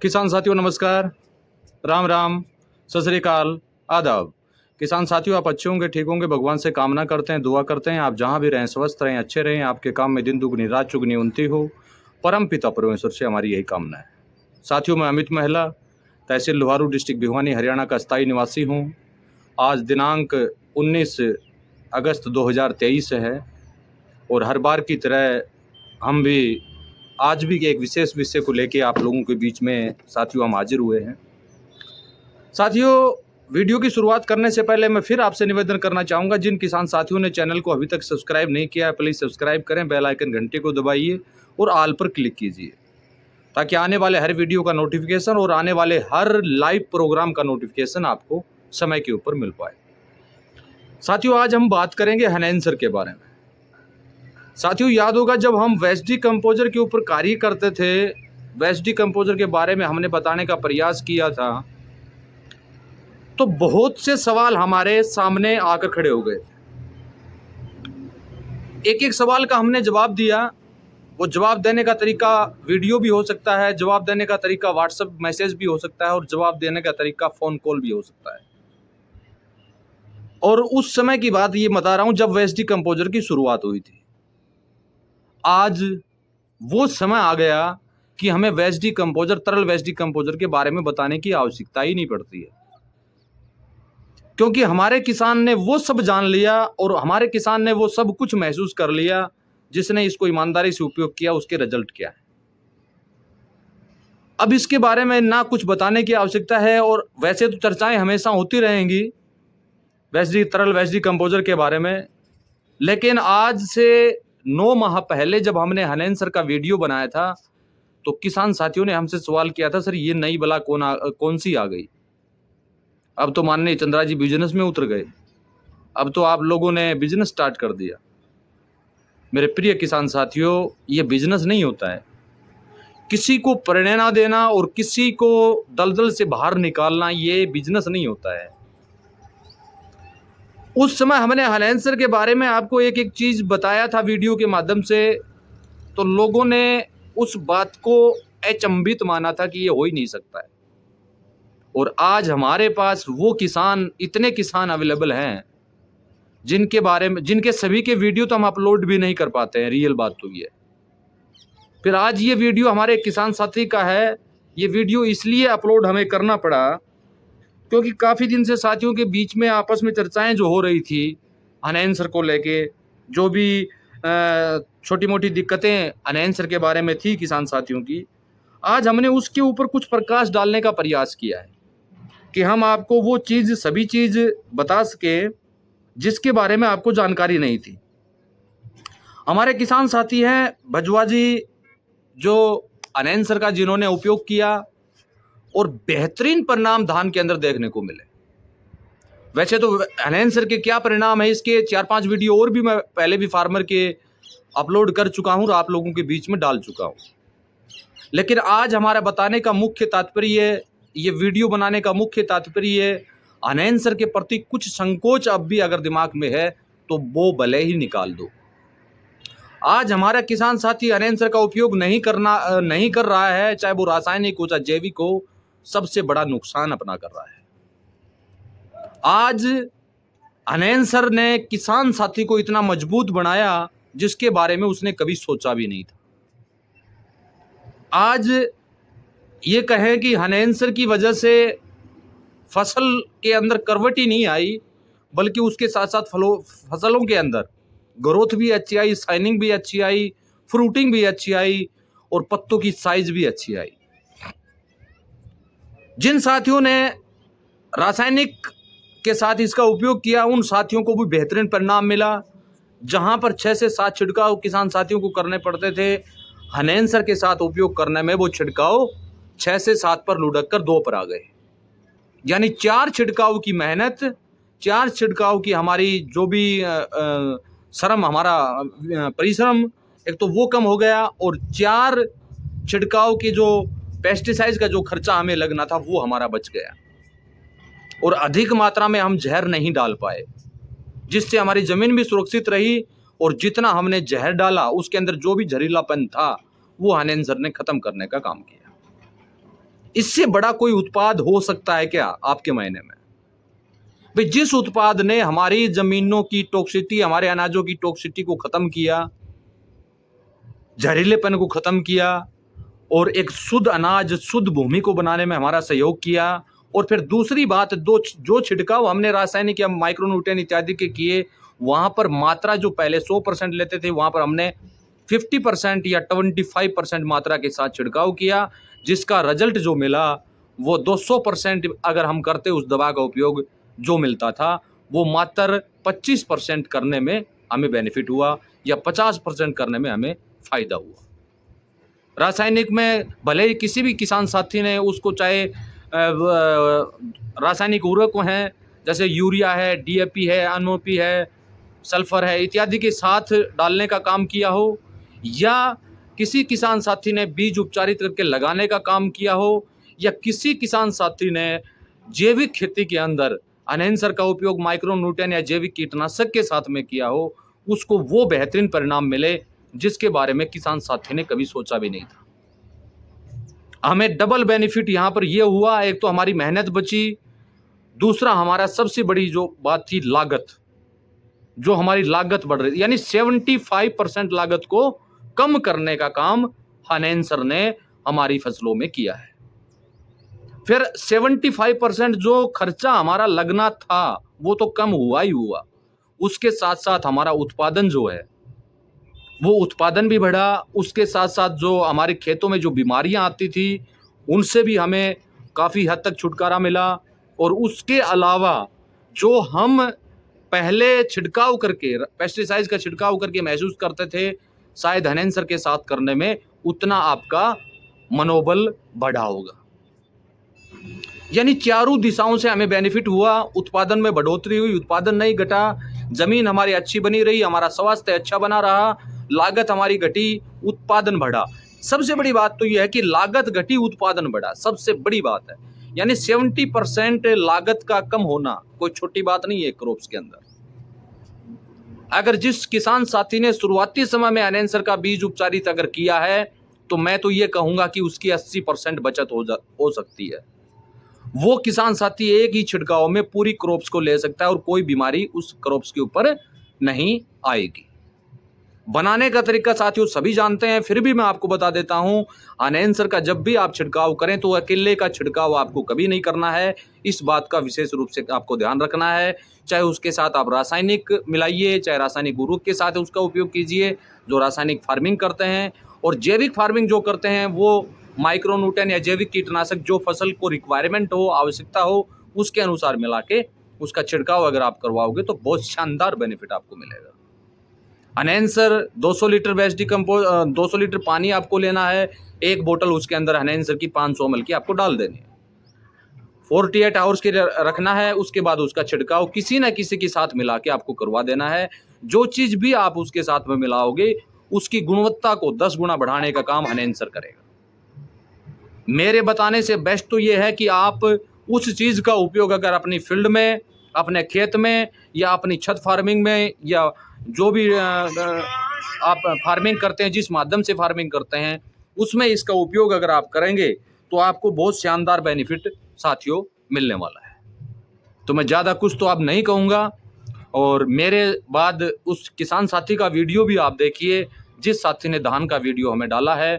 किसान साथियों नमस्कार, राम राम, सत श्री अकाल, आदाब। किसान साथियों, आप अच्छे होंगे, ठीक होंगे, भगवान से कामना करते हैं, दुआ करते हैं आप जहां भी रहें स्वस्थ रहें, अच्छे रहें, आपके काम में दिन दुगनी रात चुगनी उन्नति हो। परम पिता परमेश्वर से हमारी यही कामना है। साथियों, मैं अमित महिला, तहसील लोहारू, डिस्ट्रिक्ट भिवानी, हरियाणा का स्थायी निवासी हूँ। आज दिनांक 19 अगस्त 2023 है और हर बार की तरह हम भी आज भी एक विशेष विषय को लेके आप लोगों के बीच में साथियों हम हाजिर हुए हैं। साथियों, वीडियो की शुरुआत करने से पहले मैं फिर आपसे निवेदन करना चाहूँगा, जिन किसान साथियों ने चैनल को अभी तक सब्सक्राइब नहीं किया है, प्लीज़ सब्सक्राइब करें, बेल आइकन घंटे को दबाइए और ऑल पर क्लिक कीजिए ताकि आने वाले हर वीडियो का नोटिफिकेशन और आने वाले हर लाइव प्रोग्राम का नोटिफिकेशन आपको समय के ऊपर मिल पाए। साथियों, आज हम बात करेंगे हनैंसर के बारे में। साथियों, याद होगा जब हम वेस्ट डिकम्पोजर के ऊपर कार्य करते थे, वेस्ट डिकम्पोजर के बारे में हमने बताने का प्रयास किया था, तो बहुत से सवाल हमारे सामने आकर खड़े हो गए। एक एक सवाल का हमने जवाब दिया। वो जवाब देने का तरीका वीडियो भी हो सकता है, जवाब देने का तरीका व्हाट्सएप मैसेज भी हो सकता है और जवाब देने का तरीका फ़ोन कॉल भी हो सकता है। और उस समय की बात ये बता रहा हूँ जब वेस्ट डिकम्पोजर की शुरुआत हुई थी। आज वो समय आ गया कि हमें वेस्ट डिकम्पोजर, तरल वेस्ट डिकम्पोजर के बारे में बताने की आवश्यकता ही नहीं पड़ती है, क्योंकि हमारे किसान ने वो सब जान लिया और हमारे किसान ने वो सब कुछ महसूस कर लिया। जिसने इसको ईमानदारी से उपयोग किया उसके रिजल्ट क्या है। अब इसके बारे में ना कुछ बताने की आवश्यकता है, और वैसे तो चर्चाएं हमेशा होती रहेंगी तरल वेस्ट डिकम्पोजर के बारे में। लेकिन आज से 9 माह पहले जब हमने हनैंसर का वीडियो बनाया था तो किसान साथियों ने हमसे सवाल किया था, सर ये नई बला कौन सी आ गई। अब तो माननीय चंद्रा जी बिजनेस में उतर गए, अब तो आप लोगों ने बिजनेस स्टार्ट कर दिया। मेरे प्रिय किसान साथियों, ये बिजनेस नहीं होता है। किसी को प्रेरणा देना और किसी को दलदल से बाहर निकालना, ये बिजनेस नहीं होता है। उस समय हमने हनैंसर के बारे में आपको एक एक चीज़ बताया था वीडियो के माध्यम से, तो लोगों ने उस बात को अचंभित माना था कि ये हो ही नहीं सकता है। और आज हमारे पास वो किसान, इतने किसान अवेलेबल हैं जिनके बारे में, जिनके सभी के वीडियो तो हम अपलोड भी नहीं कर पाते हैं। रियल बात तो ये है। फिर आज ये वीडियो हमारे किसान साथी का है। ये वीडियो इसलिए अपलोड हमें करना पड़ा क्योंकि काफ़ी दिन से साथियों के बीच में आपस में चर्चाएं जो हो रही थी हनैंसर को लेके, जो भी छोटी मोटी दिक्कतें हनैंसर के बारे में थी किसान साथियों की, आज हमने उसके ऊपर कुछ प्रकाश डालने का प्रयास किया है कि हम आपको वो चीज़, सभी चीज़ बता सके जिसके बारे में आपको जानकारी नहीं थी। हमारे किसान साथी हैं भजवा जी, जो हनैंसर का जिन्होंने उपयोग किया और बेहतरीन परिणाम धान के अंदर देखने को मिले। वैसे तो हनैंसर के क्या परिणाम है, इसके 4-5 वीडियो और भी मैं पहले भी फार्मर के अपलोड कर चुका हूँ और आप लोगों के बीच में डाल चुका हूँ। लेकिन आज हमारा बताने का मुख्य तात्पर्य, ये वीडियो बनाने का मुख्य तात्पर्य, हनैंसर के प्रति कुछ संकोच अब भी अगर दिमाग में है तो वो भले ही निकाल दो। आज हमारा किसान साथी हनैंसर का उपयोग नहीं कर रहा है, चाहे वो रासायनिक हो चाहे जैविक हो, सबसे बड़ा नुकसान अपना कर रहा है। आज हनैंसर ने किसान साथी को इतना मजबूत बनाया जिसके बारे में उसने कभी सोचा भी नहीं था। आज ये कहें कि हनैंसर की वजह से फसल के अंदर करवटी नहीं आई, बल्कि उसके साथ साथ फसलों के अंदर ग्रोथ भी अच्छी आई, शाइनिंग भी अच्छी आई, फ्रूटिंग भी अच्छी आई और पत्तों की साइज भी अच्छी आई। जिन साथियों ने रासायनिक के साथ इसका उपयोग किया उन साथियों को भी बेहतरीन परिणाम मिला। जहां पर 6 से 7 छिड़काव किसान साथियों को करने पड़ते थे, हनैंसर के साथ उपयोग करने में वो छिड़काव 6 से 7 पर लुढ़क कर 2 पर आ गए। यानी 4 छिड़काव की मेहनत, 4 छिड़काव की हमारी जो भी श्रम, हमारा परिश्रम, एक तो वो कम हो गया और 4 छिड़काव के जो पेस्टिसाइड का जो खर्चा हमें लगना था वो हमारा बच गया। और अधिक मात्रा में हम जहर नहीं डाल पाए, जिससे हमारी ज़मीन भी सुरक्षित रही और जितना हमने जहर डाला उसके अंदर जो भी जहरीलापन था वो हनैंसर ने ख़त्म करने का काम किया। इससे बड़ा कोई उत्पाद हो सकता है क्या आपके मायने में? भाई जिस उत्पाद ने हमारी जमीनों की टॉक्सिटी, हमारे अनाजों की टॉक्सिटी को खत्म किया, जहरीलेपन को खत्म किया और एक शुद्ध अनाज, शुद्ध भूमि को बनाने में हमारा सहयोग किया, और फिर दूसरी बात, दो जो छिड़काव हमने रासायनिक या माइक्रोन्यूट्रिएंट इत्यादि के किए, वहां पर मात्रा जो पहले 100% लेते थे, वहां पर हमने 50% या 25% मात्रा के साथ छिड़काव किया, जिसका रिजल्ट जो मिला वो 200% अगर हम करते उस दवा का उपयोग जो मिलता था, वो मात्र 25% करने में हमें बेनिफिट हुआ या 50% करने में हमें फायदा हुआ। रासायनिक में भले ही किसी भी किसान साथी ने उसको, चाहे रासायनिक उर्वरक हैं जैसे यूरिया है, डीएपी है, एमओपी है, सल्फर है इत्यादि के साथ डालने का काम किया हो, या किसी किसान साथी ने बीज उपचारित करके लगाने का काम किया हो, या किसी किसान साथी ने जैविक खेती के अंदर एनहेंसर का उपयोग माइक्रोन्यूट्रिएंट या जैविक कीटनाशक के साथ में किया हो, उसको वो बेहतरीन परिणाम मिले जिसके बारे में किसान साथी ने कभी सोचा भी नहीं था। हमें डबल बेनिफिट यहाँ पर यह हुआ, एक तो हमारी मेहनत बची, दूसरा हमारा सबसे बड़ी जो बात थी लागत, जो हमारी लागत बढ़ रही, यानी 75% लागत को कम करने का काम एनहेंसर ने हमारी फसलों में किया है। फिर 75% जो खर्चा हमारा लगना था वो तो कम हुआ ही हुआ, उसके साथ साथ हमारा उत्पादन जो है वो उत्पादन भी बढ़ा, उसके साथ साथ जो हमारे खेतों में जो बीमारियां आती थी उनसे भी हमें काफ़ी हद तक छुटकारा मिला, और उसके अलावा जो हम पहले छिड़काव करके, पेस्टिसाइड्स का छिड़काव करके महसूस करते थे, शायद एनहेंसर के साथ करने में उतना आपका मनोबल बढ़ा होगा। यानी चारों दिशाओं से हमें बेनिफिट हुआ, उत्पादन में बढ़ोतरी हुई, उत्पादन नहीं घटा, जमीन हमारी अच्छी बनी रही, हमारा स्वास्थ्य अच्छा बना रहा, लागत हमारी घटी, उत्पादन बढ़ा। सबसे बड़ी बात तो यह है कि लागत घटी, उत्पादन बढ़ा, सबसे बड़ी बात है। यानी 70% लागत का कम होना कोई छोटी बात नहीं है क्रॉप्स के अंदर। अगर जिस किसान साथी ने शुरुआती समय में एनहेंसर का बीज उपचारित अगर किया है, तो मैं तो ये कहूंगा कि उसकी 80% बचत हो सकती है। वो किसान साथी एक ही छिड़काव में पूरी क्रॉप्स को ले सकता है और कोई बीमारी उस क्रॉप्स के ऊपर नहीं आएगी। बनाने का तरीका साथियों सभी जानते हैं, फिर भी मैं आपको बता देता हूं, एनहेंसर का जब भी आप छिड़काव करें तो अकेले का छिड़काव आपको कभी नहीं करना है। इस बात का विशेष रूप से आपको ध्यान रखना है। चाहे उसके साथ आप रासायनिक मिलाइए, चाहे रासायनिक उर्वरक के साथ उसका उपयोग कीजिए जो रासायनिक फार्मिंग करते हैं, और जैविक फार्मिंग जो करते हैं वो माइक्रोन्यूट्रिएंट या जैविक कीटनाशक जो फसल को रिक्वायरमेंट हो, आवश्यकता हो, उसके अनुसार मिला के उसका छिड़काव अगर आप करवाओगे तो बहुत शानदार बेनिफिट आपको मिलेगा। Enhancer 200 litre waste decompose 200 litre पानी आपको लेना है, एक बोतल उसके अंदर एनहेंसर की 500 ml की आपको डाल देनी है, 48 आवर्स के रखना है। उसके बाद उसका छिड़काव किसी न किसी के साथ मिला के आपको करवा देना है। जो चीज़ भी आप उसके साथ में मिलाओगे उसकी गुणवत्ता को 10 गुना बढ़ाने का काम एनहेंसर करेगा। मेरे बताने से बेस्ट तो ये है कि आप उस चीज़ का उपयोग अगर अपनी फील्ड में, अपने खेत में, या अपनी छत फार्मिंग में, या जो भी आप फार्मिंग करते हैं, जिस माध्यम से फार्मिंग करते हैं, उसमें इसका उपयोग अगर आप करेंगे तो आपको बहुत शानदार बेनिफिट साथियों मिलने वाला है। तो मैं ज़्यादा कुछ तो आप नहीं कहूँगा, और मेरे बाद उस किसान साथी का वीडियो भी आप देखिए जिस साथी ने धान का वीडियो हमें डाला है,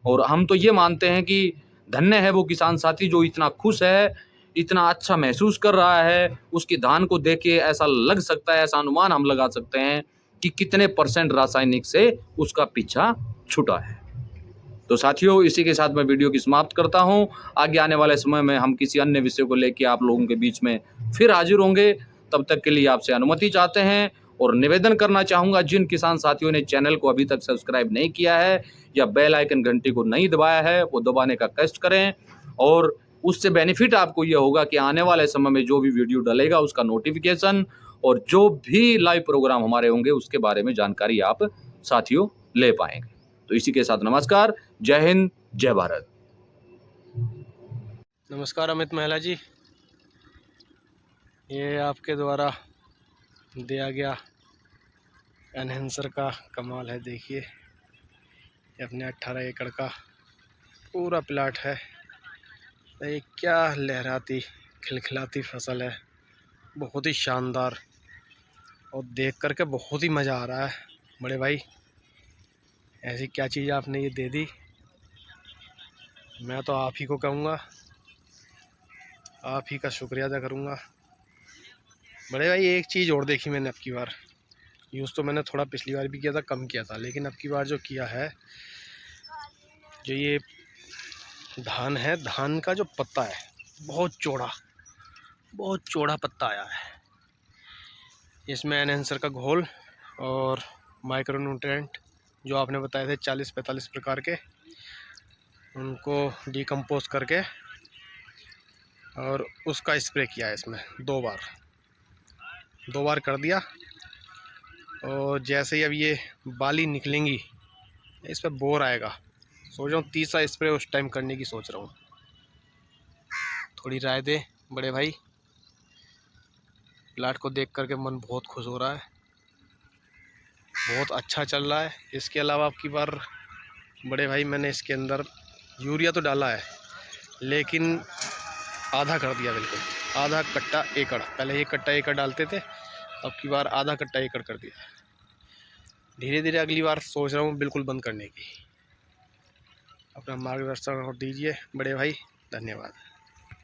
और हम तो ये मानते हैं कि धन्य है वो किसान साथी जो इतना खुश है, इतना अच्छा महसूस कर रहा है। उसकी धान को देख के ऐसा लग सकता है, ऐसा अनुमान हम लगा सकते हैं कि कितने % रासायनिक से उसका पीछा छूटा है। तो साथियों इसी के साथ मैं वीडियो की समाप्त करता हूं। आगे आने वाले समय में हम किसी अन्य विषय को लेकर आप लोगों के बीच में फिर हाजिर होंगे। तब तक के लिए आपसे अनुमति चाहते हैं और निवेदन करना चाहूँगा, जिन किसान साथियों ने चैनल को अभी तक सब्सक्राइब नहीं किया है या बेल आइकन घंटी को नहीं दबाया है, वो दबाने का कष्ट करें, और उससे बेनिफिट आपको ये होगा कि आने वाले समय में जो भी वीडियो डलेगा उसका नोटिफिकेशन, और जो भी लाइव प्रोग्राम हमारे होंगे उसके बारे में जानकारी आप साथियों ले पाएंगे। तो इसी के साथ नमस्कार, जय हिंद, जय भारत। नमस्कार अमित महिला जी, ये आपके द्वारा दिया गया एनहेंसर का कमाल है। देखिए ये अपने 18 एकड़ का पूरा प्लाट है, ये क्या लहराती खिलखिलाती फसल है, बहुत ही शानदार, और देख करके बहुत ही मज़ा आ रहा है बड़े भाई। ऐसी क्या चीज़ आपने ये दे दी, मैं तो आप ही को कहूँगा, आप ही का शुक्रिया अदा करूँगा बड़े भाई। एक चीज़ और देखी मैंने अब की बार, यूज़ तो मैंने थोड़ा पिछली बार भी किया था, कम किया था, लेकिन अब की बार जो किया है, जो ये धान है, धान का जो पत्ता है बहुत चौड़ा पत्ता आया है। इसमें एनहेंसर का घोल और माइक्रो न्यूट्रिएंट जो आपने बताए थे 40-45 प्रकार के, उनको डिकम्पोज करके और उसका स्प्रे किया है इसमें 2 बार कर दिया। और जैसे ही अब ये बाली निकलेंगी, इस पर बोर आएगा, सोच रहा हूँ तीसरा स्प्रे उस टाइम करने की सोच रहा हूँ। थोड़ी राय दे बड़े भाई, प्लाट को देख करके मन बहुत खुश हो रहा है, बहुत अच्छा चल रहा है। इसके अलावा अब की बार बड़े भाई मैंने इसके अंदर यूरिया तो डाला है, लेकिन आधा कर दिया, बिल्कुल आधा कट्टा एकड़। पहले 1 कट्टा एकड़ डालते थे, अब की बार आधा कट्टा एकड़ कर दिया। धीरे धीरे अगली बार सोच रहा हूँ बिल्कुल बंद करने की। अपना मार्गदर्शन और दीजिए बड़े भाई, धन्यवाद।